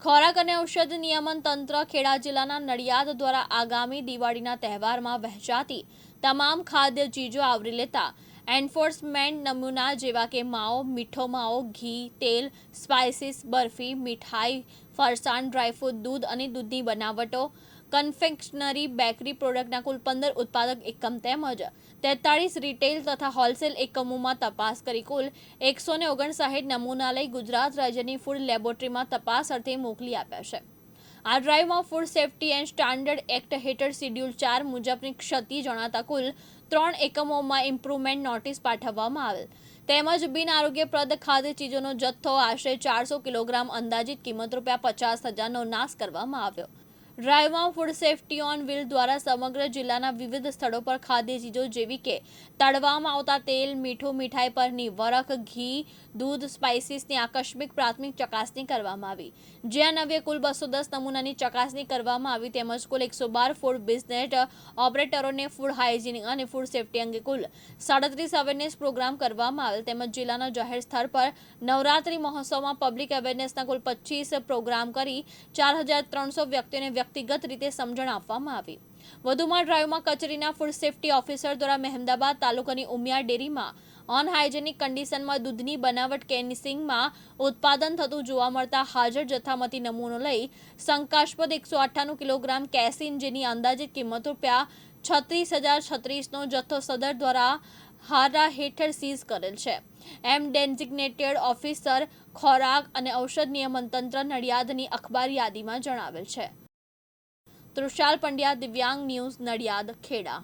ખોરાક અને ઔષધ નિયમન તંત્ર ખેડા જિલ્લાના નડિયાદ દ્વારા આગામી દિવાળીના તહેવારમાં વહેંચાતી તમામ ખાદ્ય ચીજો આવરી લેતા એન્ફોર્સમેન્ટ નમૂના જેવા કે માવો, મીઠો માવો, ઘી, તેલ, સ્પાઇસીસ, બરફી, મીઠાઈ, ફરસાણ, ડ્રાયફ્રૂટ, દૂધ અને દૂધની બનાવટો, કન્ફેક્શનરી, બેકરી પ્રોડક્ટના કુલ 15 ઉત્પાદક એકમ તેમજ 43 રિટેલ તથા હોલસેલ એકમોમાં તપાસ કરી કુલ 159 નમૂના લઈ ગુજરાત રાજ્યની ફૂડ લેબોરેટરીમાં તપાસ અર્થે મોકલી આપ્યા છે। આ ડ્રાઈવમાં food safety and standard act હેઠળ શિડ્યુલ 4 મુજબની ક્ષતિ જણાતા કુલ 3 એકમોમાં ઇમ્પ્રુવમેન્ટ નોટિસ પાઠવવામાં આવેલ તેમજ બિન આરોગ્યપ્રદ ખાદ્ય ચીજોનો જથ્થો આશરે 400 કિલોગ્રામ અંદાજિત કિંમત ₹50,000નો નાશ કરવામાં આવ્યો। ડ્રાઈવમાં ફૂડ સેફ્ટી ઓન વ્હીલ દ્વારા સમગ્ર જિલ્લાના વિવિધ સ્થળો પર ખાદ્ય ચીજો જેવી કે તળવામાં આવતા તેલ, મીઠું, મીઠાઈ પરની વરખ, ઘી, દૂધ, સ્પાઇસીસની આકસ્મિક પ્રાથમિક ચકાસણી કરવામાં આવી, જ્યાં નવે કુલ 210 નમૂનાની ચકાસણી કરવામાં આવી તેમજ કુલ 112 ફૂડ બિઝનેસ ઓપરેટરોને ફૂડ હાઇજીન અને ફૂડ સેફ્ટી અંગે કુલ 37 અવેરનેસ પ્રોગ્રામ કરવામાં આવેલ તેમજ જિલ્લાના જાહેર સ્થળ પર નવરાત્રી મહોત્સવમાં પબ્લિક અવેરનેસના કુલ 25 પ્રોગ્રામ કરી 4300 વ્યક્તિઓને વ્યક્તિગત રીતે સમજણ આપવામાં આવી। વધુમાં ડ્રાઈવમાં કચેરીના ફૂડ સેફ્ટી ઓફિસર દ્વારા મહેમદાબાદ તાલુકાની ઉમિયા ડેરીમાં અનહાઇજેનિક કન્ડિશનમાં દૂધની બનાવટ કેન્સિંગમાં ઉત્પાદન થતું જોવા મળતા હાજર જથ્થામાંથી નમૂનો લઈ શંકાસ્પદ 198 કિલોગ્રામ કેસીન જેની અંદાજિત કિંમત ₹36,036નો જથ્થો સદર દ્વારા હારા હેઠળ સીઝ કરેલ છે એમ ડેઝિગ્નેટેડ ઓફિસર ખોરાક અને ઔષધ નિયમન તંત્ર નડિયાદની અખબાર યાદીમાં જણાવેલ છે। તૃષાલ પંડ્યા, દિવ્યાંગ ન્યૂઝ, નડિયાદ, ખેડા।